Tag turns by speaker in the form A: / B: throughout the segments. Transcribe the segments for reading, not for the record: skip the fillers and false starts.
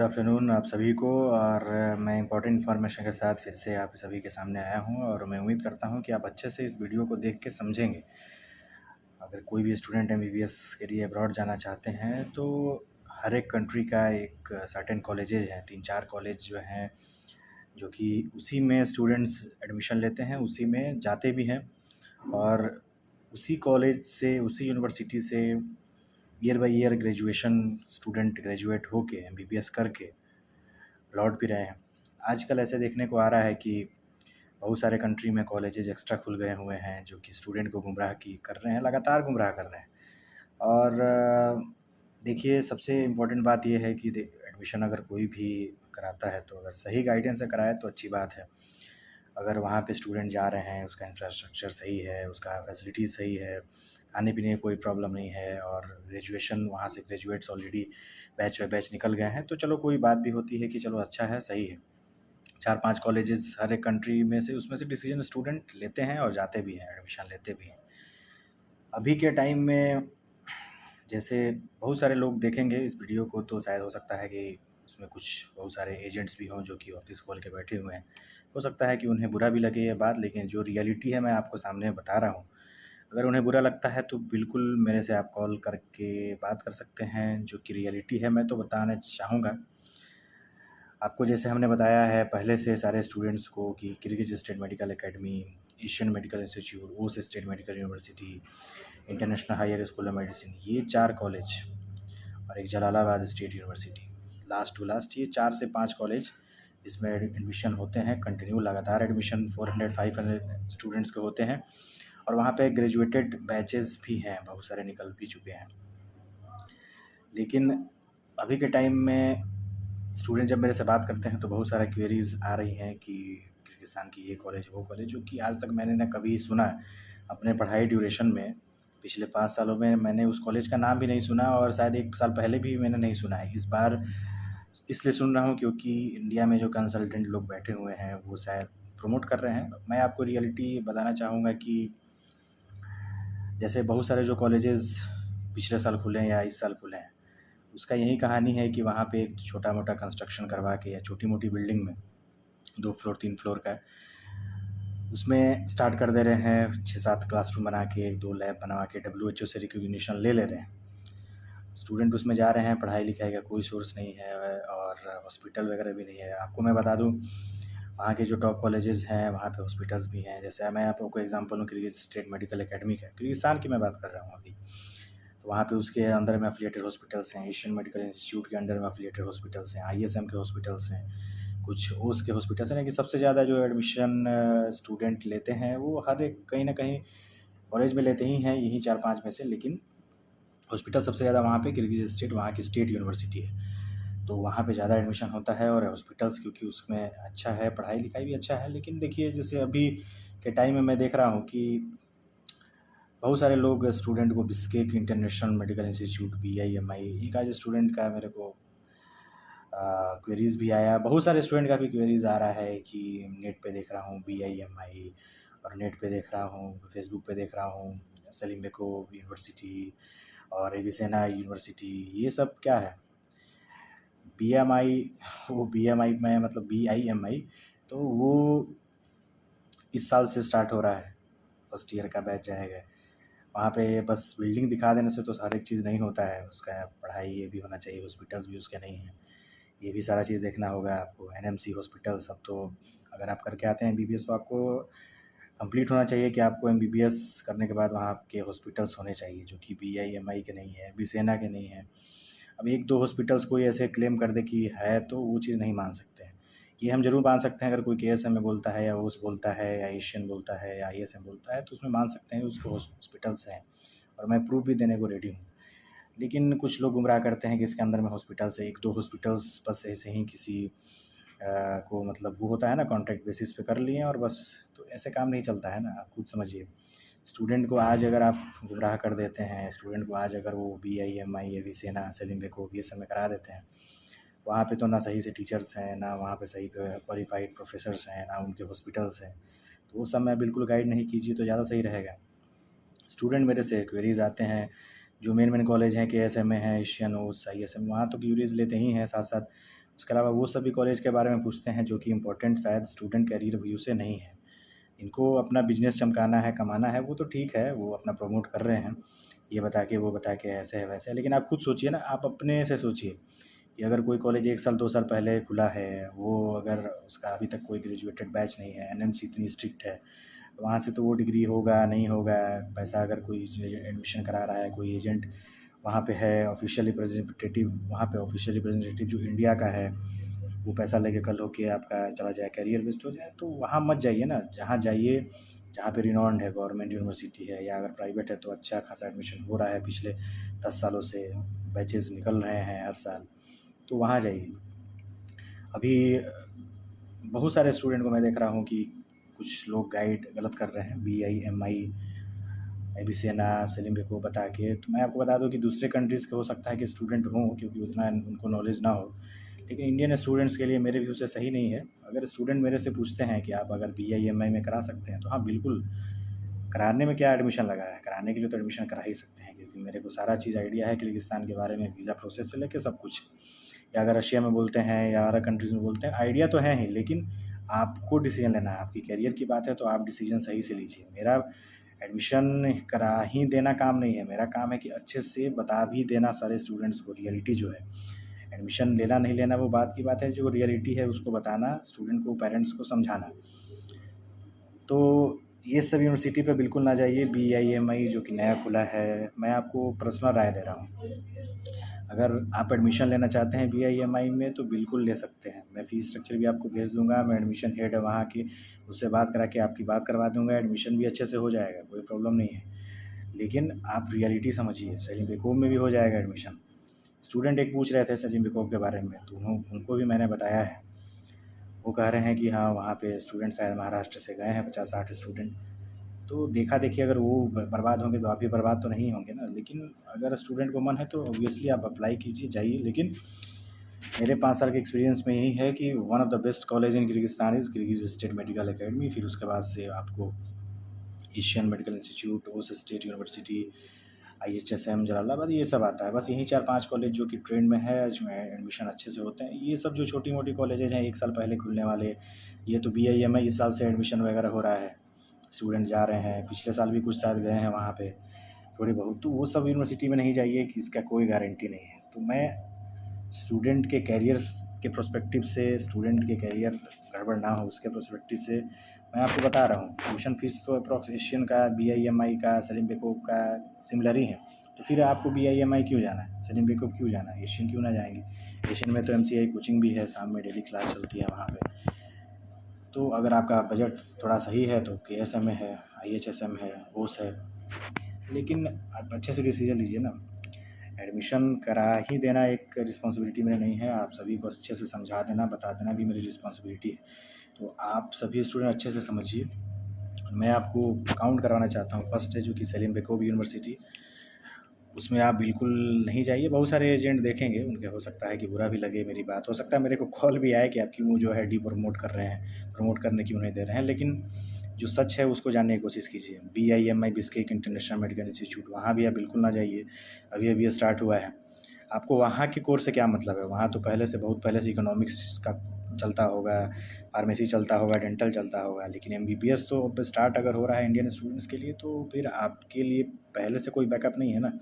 A: Afternoon आप सभी को। और मैं इम्पोर्टेंट इन्फॉर्मेशन के साथ फिर से आप सभी के सामने आया हूँ और मैं उम्मीद करता हूँ कि आप अच्छे से इस वीडियो को देख के समझेंगे। अगर कोई भी स्टूडेंट एमबीबीएस के लिए अब्रॉड जाना चाहते हैं तो हर एक कंट्री का एक सर्टेन कॉलेजेज हैं, 3-4 कॉलेज जो हैं जो कि उसी में स्टूडेंट्स एडमिशन लेते हैं, उसी में जाते भी हैं और उसी कॉलेज से, उसी यूनिवर्सिटी से year by year graduation student graduate होके एमबीबीएस करके लौट भी रहे हैं। आजकल ऐसे देखने को आ रहा है कि बहुत सारे कंट्री में कॉलेजेस एक्स्ट्रा खुल गए हुए हैं जो कि स्टूडेंट को गुमराह की कर रहे हैं, लगातार गुमराह कर रहे हैं। और देखिए, सबसे इम्पोर्टेंट बात ये है कि एडमिशन अगर कोई भी कराता है तो अगर सही गाइडेंस से कराए तो अच्छी बात है। अगर वहाँ पे स्टूडेंट जा रहे हैं, उसका इंफ्रास्ट्रक्चर सही है, उसका फैसिलिटी सही है, खाने पीने की कोई प्रॉब्लम नहीं है और ग्रेजुएशन वहाँ से graduates already batch by batch निकल गए हैं, तो चलो कोई बात भी होती है कि चलो अच्छा है, सही है। 4-5 कॉलेजेस हर एक कंट्री में से, उसमें से डिसीजन स्टूडेंट लेते हैं और जाते भी हैं, एडमिशन लेते भी हैं। अभी के टाइम में जैसे बहुत सारे लोग देखेंगे इस वीडियो को तो शायद हो सकता है कि उसमें कुछ बहुत सारे एजेंट्स भी हों जो कि ऑफिस खोल के बैठे हुए हैं। हो सकता है कि उन्हें बुरा भी लगे ये बात, लेकिन जो रियलिटी है मैं आपको सामने बता रहा हूँ। अगर उन्हें बुरा लगता है तो बिल्कुल मेरे से आप कॉल करके बात कर सकते हैं, जो कि रियलिटी है मैं तो बताना चाहूँगा। आपको जैसे हमने बताया है पहले से सारे स्टूडेंट्स को कि Kyrgyz state medical academy, Asian medical institute, Osh state medical university, international higher school of medicine, ये 4 कॉलेज और एक Jalalabad state university, last two last ये 4 से 5 कॉलेज इसमें एडमिशन होते हैं। कंटिन्यू लगातार एडमिशन 400-500 स्टूडेंट्स के होते हैं और वहाँ पे ग्रेजुएटेड बैचेस भी हैं, बहुत सारे निकल भी चुके हैं। लेकिन अभी के टाइम में स्टूडेंट जब मेरे से बात करते हैं तो बहुत सारा क्वेरीज़ आ रही हैं कि किर्गिस्तान की ये कॉलेज, वो कॉलेज, जो कि आज तक मैंने ना कभी सुना। अपने पढ़ाई ड्यूरेशन में पिछले 5 सालों में मैंने उस कॉलेज का नाम भी नहीं सुना और शायद 1 साल पहले भी मैंने नहीं सुना है। इस बार इसलिए सुन रहा हूँ क्योंकि इंडिया में जो कंसल्टेंट लोग बैठे हुए हैं वो शायद प्रमोट कर रहे हैं। मैं आपको रियलिटी बताना चाहूँगा कि जैसे बहुत सारे जो कॉलेजेस पिछले साल खुले हैं या इस साल खुले हैं, उसका यही कहानी है कि वहाँ पे एक छोटा-मोटा कंस्ट्रक्शन करवा के या छोटी-मोटी बिल्डिंग में 2 फ्लोर 3 फ्लोर का उसमें स्टार्ट कर दे रहे हैं, 6-7 क्लासरूम बना के, 2 लैब बनवा के, डब्ल्यूएचओ से रिकॉग्निशन ले रहे हैं। स्टूडेंट उसमें जा रहे हैं, पढ़ाई-लिखाई का कोई सोर्स नहीं है और हॉस्पिटल वगैरह भी नहीं है। आपको मैं बता दूँ, वहाँ के जो टॉप कॉलेजेस हैं वहाँ पे हॉस्पिटल्स भी हैं। जैसे मैं आपको एग्जांपल दूँ, किर्गिज स्टेट मेडिकल एकेडमी का, किर्गिस्तान की मैं बात कर रहा हूँ अभी। तो वहाँ पे उसके अंदर में एफिलिएटेड हॉस्पिटल्स हैं, एशियन मेडिकल इंस्टीट्यूट के अंडर में एफिलिएटेड हॉस्पिटल्स हैं, आईएसएम के हॉस्पिटल्स हैं, कुछ ओस के हॉस्पिटल्स हैं। लेकिन सबसे ज़्यादा जो एडमिशन स्टूडेंट लेते हैं वो हर एक कहीं न कहीं कॉलेज में लेते ही हैं, यही 4-5 में से। लेकिन हॉस्पिटल सबसे ज़्यादा वहाँ पे किर्गिज स्टेट, वहाँ की स्टेट यूनिवर्सिटी है, तो वहाँ पे ज़्यादा एडमिशन होता है। और हॉस्पिटल्स क्योंकि उसमें अच्छा है, पढ़ाई-लिखाई भी अच्छा है। लेकिन देखिए, जैसे अभी के टाइम में मैं देख रहा हूँ कि बहुत सारे लोग स्टूडेंट को बिस्केक इंटरनेशनल मेडिकल इंस्टीट्यूट, बीआईएमआई, एक आज स्टूडेंट का मेरे को क्वेरीज़ भी आया। बहुत सारे स्टूडेंट का भी क्वेरीज़ आ रहा है कि नेट पे देख रहा हूँ बीआईएमआई, और नेट पे देख रहा हूँ, फेसबुक पे देख रहा हूँ सलीम बेको यूनिवर्सिटी और एविसेना यूनिवर्सिटी। ये सब क्या है? बीएमआई, वो बीएमआई में मतलब बीआईएमआई, तो वो इस साल से स्टार्ट हो रहा है, फर्स्ट ईयर का बैच जाएगा। वहाँ पे बस बिल्डिंग दिखा देने से तो हर एक चीज़ नहीं होता है, उसका पढ़ाई ये भी होना चाहिए, हॉस्पिटल्स भी उसके नहीं हैं, ये भी सारा चीज़ देखना होगा आपको। एनएमसी हॉस्पिटल सब, तो अगर आप करके आते हैं एमबीबीएस तो आपको कंप्लीट होना चाहिए कि आपको एमबीबीएस करने के बाद वहाँ के हॉस्पिटल्स होने चाहिए जो कि बीआईएमआई के नहीं है, एविसेना के नहीं है। अब 1-2 हॉस्पिटल्स कोई ऐसे क्लेम कर दे कि है तो वो चीज़ नहीं मान सकते हैं। ये हम ज़रूर मान सकते हैं अगर कोई केएसएम बोलता है या ओस बोलता है या एशियन बोलता है या आईएसएम बोलता है, तो उसमें मान सकते हैं उसको हॉस्पिटल्स हैं और मैं प्रूफ़ भी देने को रेडी हूँ। लेकिन कुछ लोग गुमराह करते हैं कि इसके अंदर में हॉस्पिटल्स है, 1-2 हॉस्पिटल्स बस ऐसे ही किसी को मतलब वो होता है ना, कॉन्ट्रैक्ट बेसिस पे कर लिए और बस। तो ऐसे काम नहीं चलता है ना, आप खुद समझिए। स्टूडेंट को आज अगर आप गुमराह कर देते हैं, स्टूडेंट को आज अगर वो बीआईएमआई, एविसेना, सलीम बेको ये सब में करा देते हैं, वहाँ पे तो ना सही से टीचर्स हैं, ना वहाँ पे सही पे क्वालिफाइड प्रोफेसर्स हैं, ना उनके हॉस्पिटल्स हैं। तो वो सब में बिल्कुल गाइड नहीं कीजिए तो ज़्यादा सही रहेगा। स्टूडेंट मेरे से क्वेरीज़ आते हैं, जो मेन कॉलेज हैं, केएसएम में है, एशियन, ओस, आईएसएम, वहाँ तो क्वेरीज़ लेते ही हैं, साथ-साथ उसके अलावा वो सभी कॉलेज के बारे में पूछते हैं जो कि इम्पोर्टेंट शायद स्टूडेंट कैरियर व्यू से नहीं है। इनको अपना बिजनेस चमकाना है, कमाना है, वो तो ठीक है, वो अपना प्रमोट कर रहे हैं, ये बता के वो बता के ऐसे है वैसे है। लेकिन आप खुद सोचिए ना, आप अपने से सोचिए कि अगर कोई कॉलेज 1 साल 2 साल पहले खुला है, वो अगर उसका अभी तक कोई ग्रेजुएटेड बैच नहीं है, एनएमसी इतनी स्ट्रिक्ट है, वहाँ से तो वो डिग्री होगा नहीं होगा। पैसा अगर कोई एडमिशन करा रहा है, कोई एजेंट वहाँ पे है, ऑफिशियल रिप्रेजेंटेटिव वहाँ पे, ऑफिशियल रिप्रेजेंटेटिव जो इंडिया का है, वो पैसा लेके कल हो के आपका चला जाए, करियर वेस्ट हो जाए, तो वहाँ मत जाइए ना। जहाँ जाइए जहाँ पे रिनॉन्ड है, गवर्नमेंट यूनिवर्सिटी है, या अगर प्राइवेट है तो अच्छा खासा एडमिशन हो रहा है, पिछले 10 सालों से बैचेज़ निकल रहे हैं हर साल, तो वहाँ जाइए। अभी बहुत सारे स्टूडेंट को मैं देख रहा हूँ कि कुछ लोग गाइड गलत कर रहे हैं, BIMI, एविसेना, सेलिम बेको बता के। तो मैं आपको बता दूं कि दूसरे कंट्रीज़ के हो सकता है कि स्टूडेंट हों, क्योंकि उतना उनको नॉलेज ना हो, लेकिन इंडियन स्टूडेंट्स के लिए मेरे व्यू से सही नहीं है। अगर स्टूडेंट मेरे से पूछते हैं कि आप अगर BIMI में करा सकते हैं, तो हाँ बिल्कुल, कराने में क्या एडमिशन लगा है, कराने के लिए तो एडमिशन करा ही सकते हैं, क्योंकि मेरे को सारा चीज़ आइडिया है किर्गिस्तान के बारे में, वीज़ा प्रोसेस से लेके सब कुछ। या अगर रशिया में बोलते हैं या अरब कंट्रीज़ में बोलते हैं, आइडिया तो है ही, लेकिन आपको डिसीजन लेना है। आपकी करियर की बात है तो आप डिसीजन सही से लीजिए। मेरा एडमिशन करा ही देना काम नहीं है, मेरा काम है कि अच्छे से बता भी देना सारे स्टूडेंट्स को रियलिटी जो है। एडमिशन लेना नहीं लेना वो बात की बात है, जो रियलिटी है उसको बताना स्टूडेंट को, पेरेंट्स को समझाना। तो ये सब यूनिवर्सिटी पे बिल्कुल ना जाइए। BIMI जो कि नया खुला है, मैं आपको पर्सनल राय दे रहा हूँ, अगर आप एडमिशन लेना चाहते हैं BIMI में तो बिल्कुल ले सकते हैं। मैं फ़ीस स्ट्रक्चर भी आपको भेज दूँगा, मैं एडमिशन हेड है वहाँ की, उससे बात करा के आपकी बात करवा दूँगा, एडमिशन भी अच्छे से हो जाएगा, कोई प्रॉब्लम नहीं है। लेकिन आप रियलिटी समझिए, सेलिम बेकोव में भी हो जाएगा एडमिशन। स्टूडेंट एक पूछ रहे थे सेलिम बेकोव के बारे में, तो उनको भी मैंने बताया है। वो कह रहे हैं कि हाँ, वहाँ पे स्टूडेंट शायद महाराष्ट्र से गए हैं 50-60 स्टूडेंट। तो देखा-देखी अगर वो बर्बाद होंगे तो आप भी बर्बाद तो नहीं होंगे ना। लेकिन अगर स्टूडेंट को मन है तो ऑब्वियसली आप अप्लाई कीजिए, जाइए। लेकिन मेरे 5 साल के एक्सपीरियंस में यही है कि one of the best college in Kyrgyzstan is Kyrgyz state medical academy. फिर उसके बाद से आपको Asian medical institute, Osh state university, IHSM Jalalabad, ये सब आता है। बस यही 4-5 कॉलेज जो कि ट्रेंड में है, इसमें एडमिशन अच्छे से होते हैं। ये सब जो छोटी-मोटी कॉलेजेज हैं 1 साल पहले खुलने वाले, ये तो BIMI इस साल से एडमिशन वगैरह हो रहा है, स्टूडेंट जा रहे हैं, पिछले साल भी कुछ शायद गए हैं वहाँ पे थोड़ी बहुत। तो वो सब यूनिवर्सिटी में नहीं जाइए कि इसका कोई गारंटी नहीं है। तो मैं स्टूडेंट के कैरियर के पर्सपेक्टिव से, स्टूडेंट के कैरियर गड़बड़ ना हो उसके पर्सपेक्टिव से मैं आपको बता रहा हूँ। ट्यूशन फीस तो अप्रॉक्स एशियन का, BIMI का, सेलिम बेकोव का सिमिलर ही है। तो फिर आपको BIMI क्यों जाना है, सेलिम बेकोव क्यों जाना है, एशियन क्यों ना जाएंगे? एशियन में तो MCI कोचिंग भी है, शाम में डेली क्लास चलती है वहाँ पे। तो अगर आपका बजट थोड़ा सही है तो KSM है, IHSM है, ओस है। लेकिन आप अच्छे से डिसीजन लीजिए ना। एडमिशन करा ही देना एक रिस्पॉन्सिबिलिटी मेरी नहीं है, आप सभी को अच्छे से समझा देना, बता देना भी मेरी रिस्पॉन्सिबिलिटी है। तो आप सभी स्टूडेंट अच्छे से समझिए। मैं आपको काउंट करवाना चाहता हूँ। फर्स्ट है जो कि सेलिम बेकोव यूनिवर्सिटी, उसमें आप बिल्कुल नहीं जाइए। बहुत सारे एजेंट देखेंगे, उनके हो सकता है कि बुरा भी लगे मेरी बात, हो सकता है मेरे को कॉल भी आए कि आप क्यों जो है प्रमोट कर रहे हैं, प्रमोट करने क्यों नहीं दे रहे हैं। लेकिन जो सच है उसको जानने की कोशिश कीजिए। BIMI Bishkek international medical institute, वहाँ भी आप बिल्कुल ना जाइए, अभी अभी स्टार्ट हुआ है। आपको वहाँ के कोर्स से क्या मतलब है? वहाँ तो पहले से, बहुत पहले से इकोनॉमिक्स का चलता होगा, फार्मेसी चलता होगा, डेंटल चलता होगा। लेकिन MBBS तो अब स्टार्ट अगर हो रहा है इंडियन स्टूडेंट्स के लिए, तो फिर आपके लिए पहले से कोई बैकअप नहीं है ना,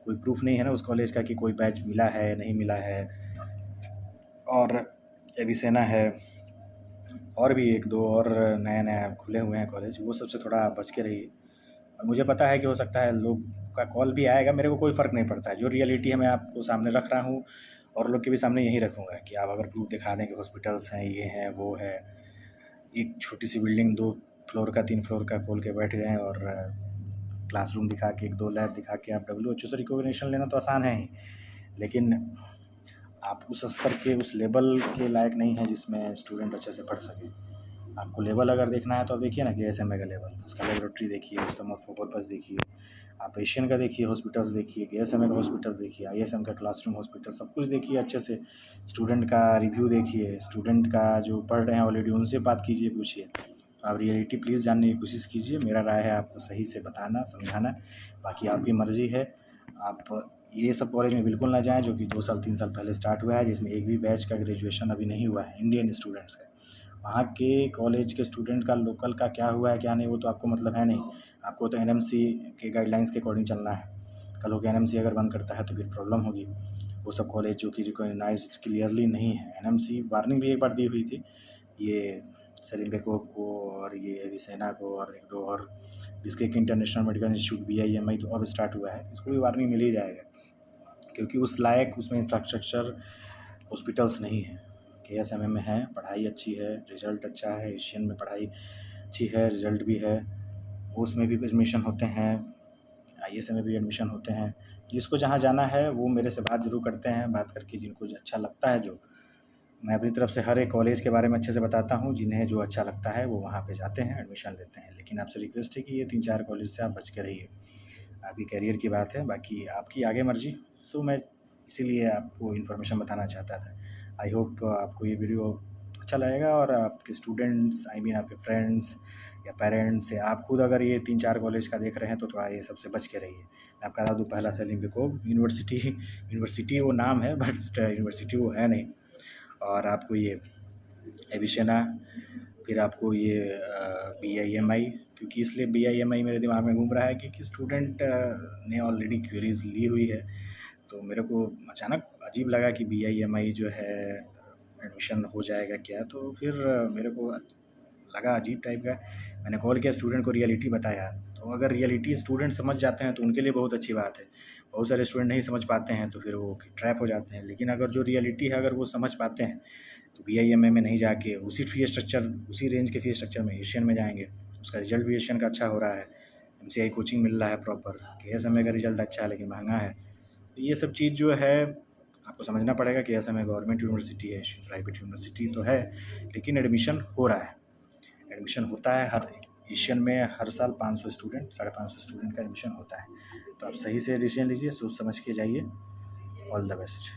A: कोई प्रूफ नहीं है ना उस कॉलेज का कि कोई बैच मिला है, नहीं मिला है। और एविसेना है, और भी 1-2 और नया-नया खुले हुए हैं कॉलेज, वो सबसे थोड़ा बच के रहिए। और मुझे पता है कि हो सकता है लोग का कॉल भी आएगा, मेरे को कोई फ़र्क नहीं पड़ता है। जो रियलिटी है मैं आपको सामने रख रहा हूँ, और लोग के भी सामने यही रखूँगा कि आप अगर प्रूफ दिखा दें कि हॉस्पिटल्स हैं, ये हैं, वो है। एक छोटी-सी बिल्डिंग 2 फ्लोर का, 3 फ्लोर का खोल के बैठ गए हैं, और क्लासरूम दिखा के, 1-2 लैब दिखा के आप WHO से रिकॉग्निशन लेना तो आसान है ही। लेकिन आप उस स्तर के, उस लेवल के लायक नहीं हैं जिसमें स्टूडेंट अच्छे से पढ़ सके। आपको लेवल अगर देखना है तो आप देखिए ना KSMA का लेवल, उसका लेबोरेटरी देखिए, उसका मोर्फोकॉर्पस देखिए, आप एशियन का देखिए, हॉस्पिटल्स देखिए, KSMA का हॉस्पिटल देखिए, ISM का क्लासरूम हॉस्पिटल, सब कुछ देखिए अच्छे से। स्टूडेंट का रिव्यू देखिए, स्टूडेंट का जो पढ़ रहे हैं ऑलरेडी उनसे बात कीजिए, पूछिए। तो आप रियलिटी प्लीज़ जानने की कोशिश कीजिए। मेरा राय है आपको सही से बताना, समझाना, बाकी आपकी मर्ज़ी है। आप ये सब कॉलेज में बिल्कुल ना जाएँ जो कि 2 साल 3 साल पहले स्टार्ट हुआ है, जिसमें एक भी बैच का ग्रेजुएशन अभी नहीं हुआ है इंडियन स्टूडेंट्स का। वहाँ के कॉलेज के स्टूडेंट का लोकल का क्या हुआ है क्या नहीं वो तो आपको मतलब है नहीं। आपको तो एनएमसी के गाइडलाइंस के अकॉर्डिंग चलना है। कल को एनएमसी अगर बंद करता है तो फिर प्रॉब्लम होगी। वो सब कॉलेज जो कि रिकॉग्नाइज्ड क्लियरली नहीं है। एनएमसी वार्निंग भी एक बार दी हुई थी ये सलीम बेगम को और ये अभिसेना को और 1-2 और बिस्किक इंटरनेशनल मेडिकल इंस्टीट्यूट बीआईएमआई तो अब स्टार्ट हुआ है, इसको भी वार्निंग मिल ही जाएगा क्योंकि उस लायक उसमें इंफ्रास्ट्रक्चर हॉस्पिटल्स नहीं है। केएसएमएम में है, पढ़ाई अच्छी है, रिज़ल्ट अच्छा है, एशियन में पढ़ाई अच्छी है, रिज़ल्ट भी है, उसमें भी एडमिशन होते हैं, आईएसएम में भी एडमिशन होते हैं। जिसको जहाँ जाना है वो मेरे से बात ज़रूर करते हैं, बात करके जिनको अच्छा लगता है जो मैं अपनी तरफ से हर एक कॉलेज के बारे में अच्छे से बताता हूँ, जिन्हें जो अच्छा लगता है वो वहाँ पे जाते हैं, एडमिशन लेते हैं। लेकिन आपसे रिक्वेस्ट है कि ये 3-4 कॉलेज से आप बच के रहिए। आपकी करियर की बात है, बाकी आपकी आगे मर्ज़ी। सो मैं इसीलिए आपको इन्फॉर्मेशन बताना चाहता था। आई होप आपको ये वीडियो अच्छा लगेगा और आपके स्टूडेंट्स आई मीन आपके फ्रेंड्स या पेरेंट्स या आप खुद अगर ये 3-4 कॉलेज का देख रहे हैं तो थोड़ा ये सबसे बच के रहिए। मैं आपको बता दूँ पहला सलीम बेगम यूनिवर्सिटी वो नाम है बट यूनिवर्सिटी वो है नहीं। और आपको ये एविशना, फिर आपको ये बीआईएमआई, क्योंकि इसलिए बीआईएमआई मेरे दिमाग में घूम रहा है क्योंकि स्टूडेंट ने ऑलरेडी क्वेरीज ली हुई है। तो मेरे को अचानक अजीब लगा कि बीआईएमआई जो है एडमिशन हो जाएगा क्या, तो फिर मेरे को लगा अजीब टाइप का। मैंने कॉल किया स्टूडेंट को, रियलिटी बताया। तो अगर रियलिटी स्टूडेंट समझ जाते हैं तो उनके लिए बहुत अच्छी बात है। बहुत सारे स्टूडेंट नहीं समझ पाते हैं तो फिर वो ट्रैप हो जाते हैं। लेकिन अगर जो रियलिटी है अगर वो समझ पाते हैं तो बीआईएमआई में नहीं जाके उसी फ़ी स्ट्रक्चर उसी रेंज के फ़ी स्ट्रक्चर में एशियन में जाएंगे। उसका रिजल्ट भी एशियन का अच्छा हो रहा है, एमसीआई कोचिंग मिल रहा है प्रॉपर, केएसएमए का रिजल्ट अच्छा है लेकिन महंगा है। तो ये सब चीज़ जो है आपको समझना पड़ेगा। केएसएमए गवर्नमेंट यूनिवर्सिटी है, प्राइवेट यूनिवर्सिटी तो है, लेकिन एडमिशन हो रहा है, एडमिशन होता है हर एशियन में हर साल 500 स्टूडेंट 550 स्टूडेंट का एडमिशन होता है। तो आप सही से डिसीजन लीजिए, सोच समझ के जाइए। All the best.